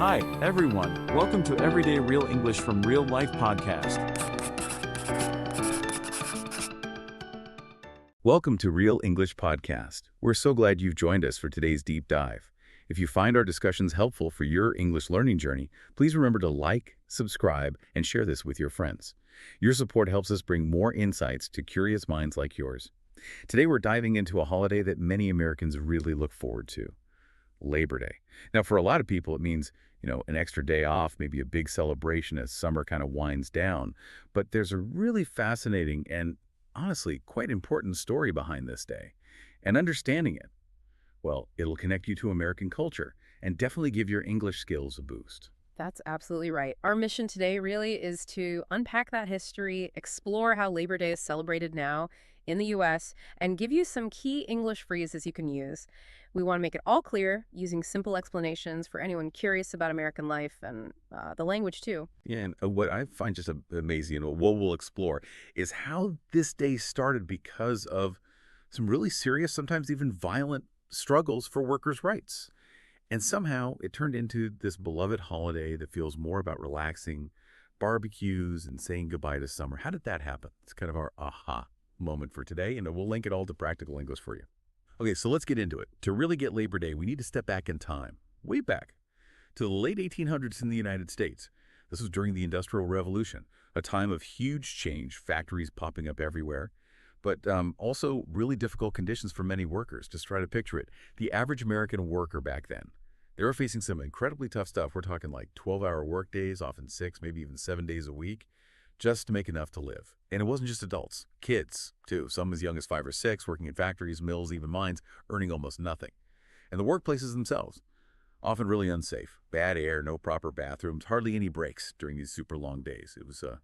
Hi, everyone. Welcome to Everyday Real English from Real Life podcast. Welcome to Real English Podcast. We're so glad you've joined us for today's deep dive. If you find our discussions helpful for your English learning journey, please remember to like, subscribe, and share this with your friends. Your support helps us bring more insights to curious minds like yours. Today we're diving into a holiday that many Americans really look forward to, Labor Day. Now, for a lot of people, it means, an extra day off, maybe a big celebration as summer kind of winds down. But there's a really fascinating and honestly quite important story behind this day. And understanding it, well, it'll connect you to American culture and definitely give your English skills a boost. That's absolutely right. Our mission today really is to unpack that history, explore how Labor Day is celebrated now in the U.S., and give you some key English phrases you can use. We want to make it all clear using simple explanations for anyone curious about American life and the language, too. Yeah, and what I find just amazing, and what we'll explore, is how this day started because of some really serious, sometimes even violent struggles for workers' rights. And somehow it turned into this beloved holiday that feels more about relaxing, barbecues, and saying goodbye to summer. How did that happen? It's kind of our aha moment for today, and we'll link it all to practical English for you. Okay, so let's get into it. To really get Labor Day, we need to step back in time, way back, to the late 1800s in the United States. This was during the Industrial Revolution, a time of huge change, factories popping up everywhere, but also really difficult conditions for many workers. Just try to picture it. The average American worker back then, they were facing some incredibly tough stuff. We're talking like 12-hour work days, often 6, maybe even 7 days a week, just to make enough to live. And it wasn't just adults, kids too, some as young as 5 or 6, working in factories, mills, even mines, earning almost nothing. And the workplaces themselves, often really unsafe. Bad air, no proper bathrooms, hardly any breaks during these super long days. It was a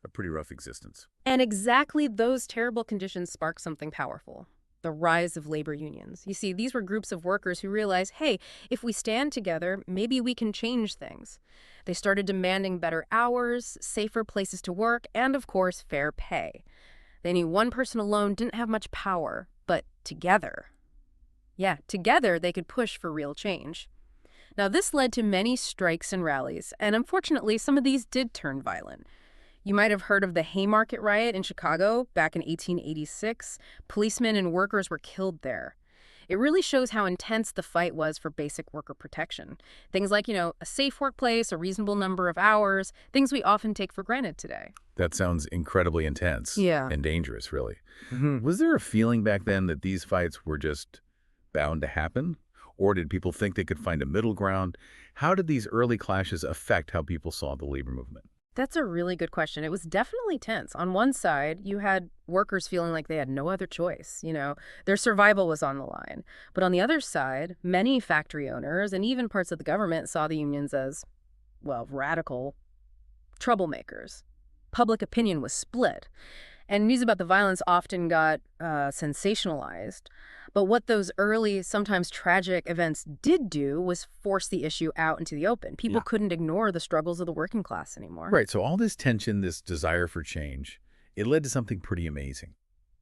pretty rough existence. And exactly those terrible conditions sparked something powerful. The rise of labor unions. You see, these were groups of workers who realized, hey, if we stand together, maybe we can change things. They started demanding better hours, safer places to work, and of course, fair pay. They knew one person alone didn't have much power, but together, they could push for real change. Now, this led to many strikes and rallies, and unfortunately, some of these did turn violent. You might have heard of the Haymarket riot in Chicago back in 1886. Policemen and workers were killed there. It really shows how intense the fight was for basic worker protection. Things like, a safe workplace, a reasonable number of hours, things we often take for granted today. That sounds incredibly intense and dangerous, really. Was there a feeling back then that these fights were just bound to happen? Or did people think they could find a middle ground? How did these early clashes affect how people saw the labor movement? That's a really good question. It was definitely tense. On one side, you had workers feeling like they had no other choice. Their survival was on the line. But on the other side, many factory owners and even parts of the government saw the unions as, radical troublemakers. Public opinion was split. And news about the violence often got sensationalized. But what those early, sometimes tragic events did do was force the issue out into the open. People couldn't ignore the struggles of the working class anymore. Right, so all this tension, this desire for change, it led to something pretty amazing.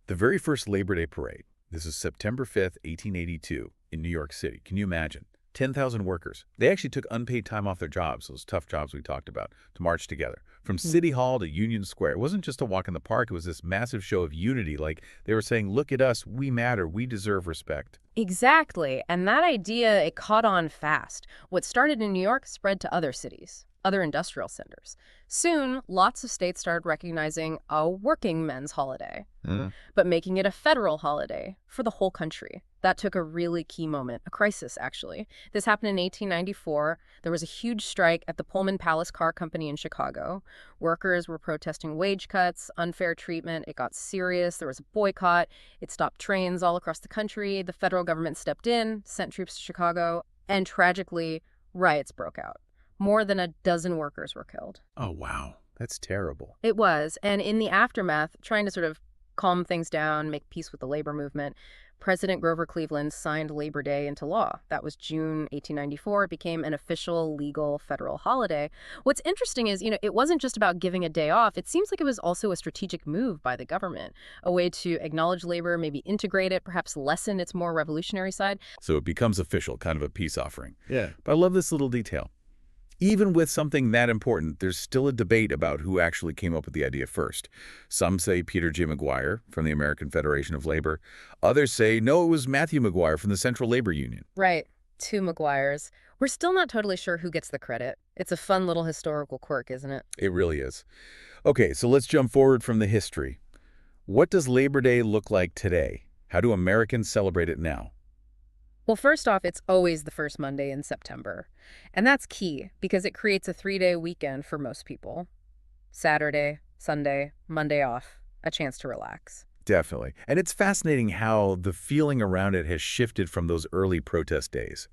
The very first Labor Day parade, this is September 5th, 1882, in New York City. Can you imagine? 10,000 workers. They actually took unpaid time off their jobs, those tough jobs we talked about, to march together. From City Hall to Union Square. It wasn't just a walk in the park. It was this massive show of unity. Like they were saying, look at us. We matter. We deserve respect. Exactly. And that idea, it caught on fast. What started in New York spread to other cities, other industrial centers. Soon, lots of states started recognizing a working men's holiday, but making it a federal holiday for the whole country. That took a really key moment, a crisis, actually. This happened in 1894. There was a huge strike at the Pullman Palace Car Company in Chicago. Workers were protesting wage cuts, unfair treatment. It got serious. There was a boycott. It stopped trains all across the country. The federal government stepped in, sent troops to Chicago, and tragically, riots broke out. More than a dozen workers were killed. Oh, wow. That's terrible. It was. And in the aftermath, trying to sort of calm things down, make peace with the labor movement, President Grover Cleveland signed Labor Day into law. That was June 1894. It became an official, legal, federal holiday. What's interesting is, it wasn't just about giving a day off. It seems like it was also a strategic move by the government, a way to acknowledge labor, maybe integrate it, perhaps lessen its more revolutionary side. So it becomes official, kind of a peace offering. Yeah. But I love this little detail. Even with something that important, there's still a debate about who actually came up with the idea first. Some say Peter J. McGuire from the American Federation of Labor. Others say, no, it was Matthew McGuire from the Central Labor Union. Right. Two McGuires. We're still not totally sure who gets the credit. It's a fun little historical quirk, isn't it? It really is. Okay, so let's jump forward from the history. What does Labor Day look like today? How do Americans celebrate it now? Well, first off, it's always the first Monday in September. And that's key because it creates a 3-day weekend for most people. Saturday, Sunday, Monday off, a chance to relax. Definitely. And it's fascinating how the feeling around it has shifted from those early protest days.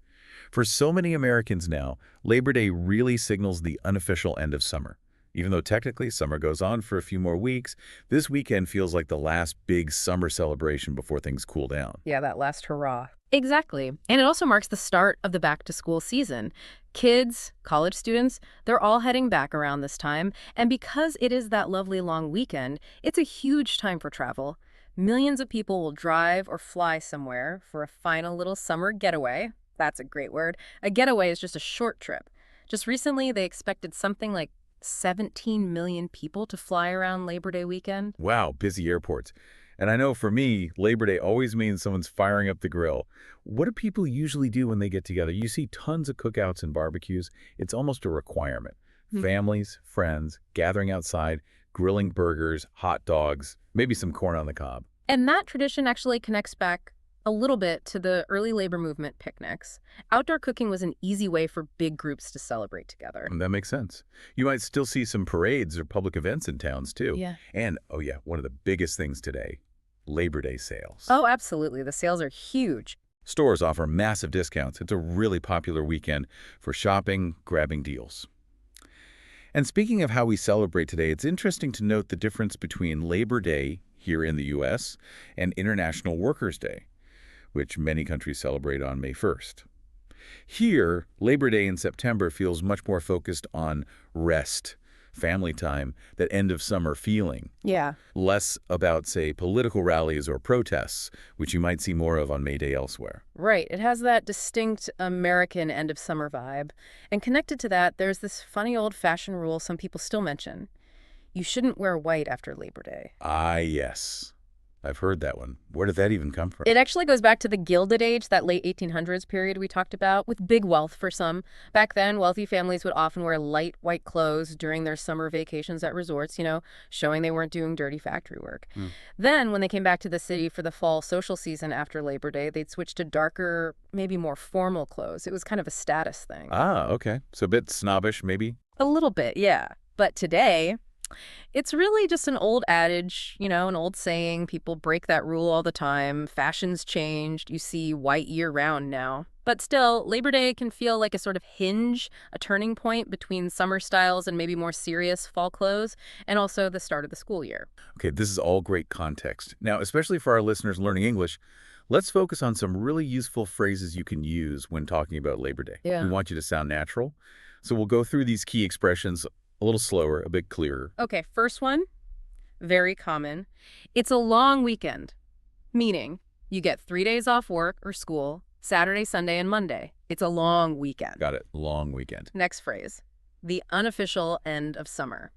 For so many Americans now, Labor Day really signals the unofficial end of summer. Even though technically summer goes on for a few more weeks, this weekend feels like the last big summer celebration before things cool down. Yeah, that last hurrah. Exactly. And it also marks the start of the back-to-school season. Kids, college students, they're all heading back around this time. And because it is that lovely long weekend, it's a huge time for travel. Millions of people will drive or fly somewhere for a final little summer getaway. That's a great word. A getaway is just a short trip. Just recently, they expected something like 17 million people to fly around Labor Day weekend. Wow, busy airports. And I know for me, Labor Day always means someone's firing up the grill. What do people usually do when they get together? You see tons of cookouts and barbecues. It's almost a requirement. Families, friends, gathering outside, grilling burgers, hot dogs, maybe some corn on the cob. And that tradition actually connects back a little bit to the early labor movement picnics. Outdoor cooking was an easy way for big groups to celebrate together. And that makes sense. You might still see some parades or public events in towns, too. Yeah. And, oh yeah, one of the biggest things today, Labor Day sales. Oh, absolutely. The sales are huge. Stores offer massive discounts. It's a really popular weekend for shopping, grabbing deals. And speaking of how we celebrate today, it's interesting to note the difference between Labor Day here in the U.S. and International Workers' Day, which many countries celebrate on May 1st. Here, Labor Day in September feels much more focused on rest, family time, that end of summer feeling. Yeah. Less about, say, political rallies or protests, which you might see more of on May Day elsewhere. Right. It has that distinct American end of summer vibe. And connected to that, there's this funny old-fashioned rule some people still mention. You shouldn't wear white after Labor Day. Ah, yes. I've heard that one. Where did that even come from? It actually goes back to the Gilded Age, that late 1800s period we talked about, with big wealth for some. Back then, wealthy families would often wear light white clothes during their summer vacations at resorts, showing they weren't doing dirty factory work. Then, when they came back to the city for the fall social season after Labor Day, they'd switch to darker, maybe more formal clothes. It was kind of a status thing. Ah, okay. So a bit snobbish, maybe? A little bit, yeah. But today, it's really just an old adage, an old saying. People break that rule all the time. Fashion's changed. You see white year-round now. But still, Labor Day can feel like a sort of hinge, a turning point between summer styles and maybe more serious fall clothes, and also the start of the school year. Okay, this is all great context. Now, especially for our listeners learning English, let's focus on some really useful phrases you can use when talking about Labor Day. Yeah. We want you to sound natural. So we'll go through these key expressions a little slower, a bit clearer. Okay, first one, very common. It's a long weekend, meaning you get 3 days off work or school, Saturday, Sunday, and Monday. It's a long weekend. Got it. Long weekend. Next phrase, the unofficial end of summer.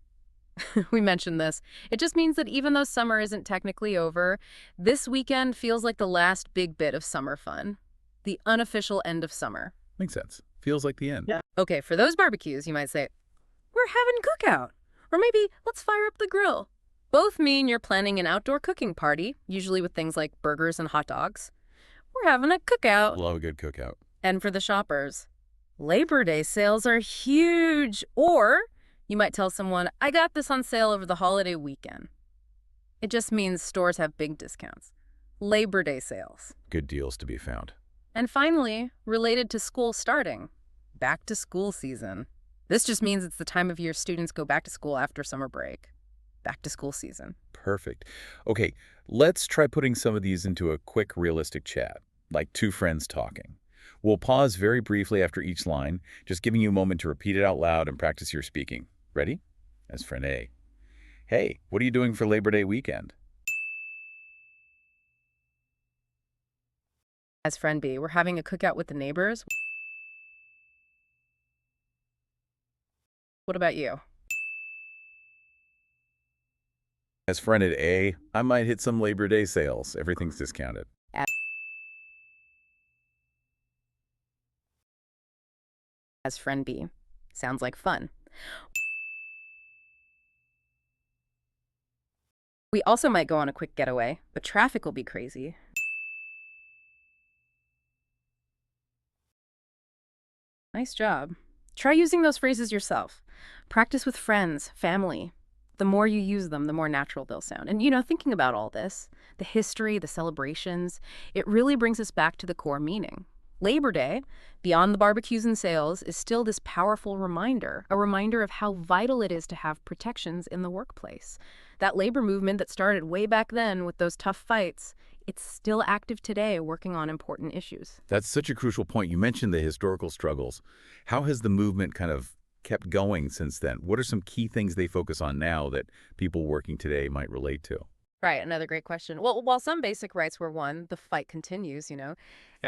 We mentioned this. It just means that even though summer isn't technically over, this weekend feels like the last big bit of summer fun. The unofficial end of summer. Makes sense. Feels like the end. Yeah. Okay, for those barbecues, you might say, we're having cookout. Or maybe, let's fire up the grill. Both mean you're planning an outdoor cooking party, usually with things like burgers and hot dogs. We're having a cookout. Love a good cookout. And for the shoppers, Labor Day sales are huge. Or you might tell someone, I got this on sale over the holiday weekend. It just means stores have big discounts. Labor Day sales. Good deals to be found. And finally, related to school starting, back to school season. This just means it's the time of year students go back to school after summer break. Back to school season. Perfect. Okay, let's try putting some of these into a quick, realistic chat, like two friends talking. We'll pause very briefly after each line, just giving you a moment to repeat it out loud and practice your speaking. Ready? As friend A. Hey, what are you doing for Labor Day weekend? As friend B, we're having a cookout with the neighbors. What about you? As friend at A, I might hit some Labor Day sales. Everything's discounted. As friend B. Sounds like fun. We also might go on a quick getaway, but traffic will be crazy. Nice job. Try using those phrases yourself. Practice with friends, family. The more you use them, the more natural they'll sound. And, thinking about all this, the history, the celebrations, it really brings us back to the core meaning. Labor Day, beyond the barbecues and sales, is still this powerful reminder, a reminder of how vital it is to have protections in the workplace. That labor movement that started way back then with those tough fights, it's still active today, working on important issues. That's such a crucial point. You mentioned the historical struggles. How has the movement kind of kept going since then? What are some key things they focus on now that people working today might relate to? Right, another great question. Well, while some basic rights were won, the fight continues. Yeah.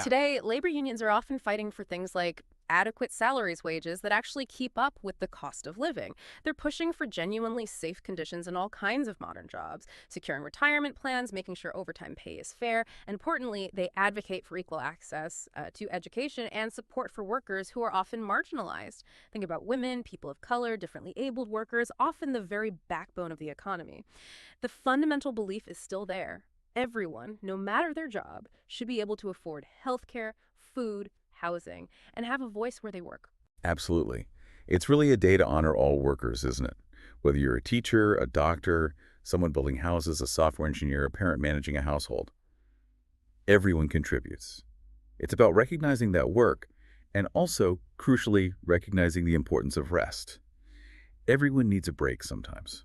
Today, labor unions are often fighting for things like adequate salaries, wages that actually keep up with the cost of living. They're pushing for genuinely safe conditions in all kinds of modern jobs, securing retirement plans, making sure overtime pay is fair, and importantly, they advocate for equal access to education and support for workers who are often marginalized. Think about women, people of color, differently abled workers, often the very backbone of the economy. The fundamental belief is still there. Everyone, no matter their job, should be able to afford healthcare, food, housing, and have a voice where they work. Absolutely. It's really a day to honor all workers, isn't it? Whether you're a teacher, a doctor, someone building houses, a software engineer, a parent managing a household. Everyone contributes. It's about recognizing that work and also, crucially, recognizing the importance of rest. Everyone needs a break sometimes.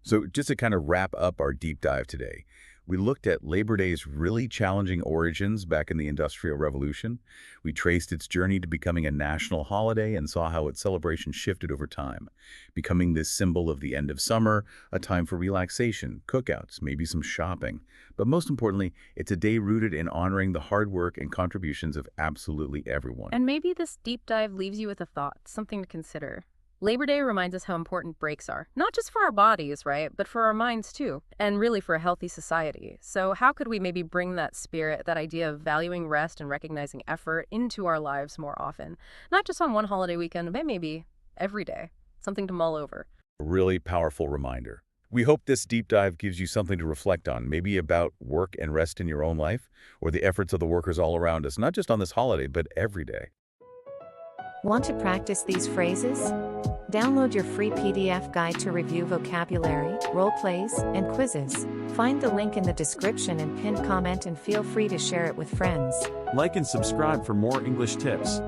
So just to kind of wrap up our deep dive today, we looked at Labor Day's really challenging origins back in the Industrial Revolution. We traced its journey to becoming a national holiday and saw how its celebration shifted over time, becoming this symbol of the end of summer, a time for relaxation, cookouts, maybe some shopping. But most importantly, it's a day rooted in honoring the hard work and contributions of absolutely everyone. And maybe this deep dive leaves you with a thought, something to consider. Labor Day reminds us how important breaks are, not just for our bodies, right, but for our minds too, and really for a healthy society. So how could we maybe bring that spirit, that idea of valuing rest and recognizing effort into our lives more often? Not just on one holiday weekend, but maybe every day. Something to mull over. A really powerful reminder. We hope this deep dive gives you something to reflect on, maybe about work and rest in your own life, or the efforts of the workers all around us, not just on this holiday, but every day. Want to practice these phrases? Download your free PDF guide to review vocabulary, role plays, and quizzes. Find the link in the description and pinned comment, and feel free to share it with friends. Like and subscribe for more English tips.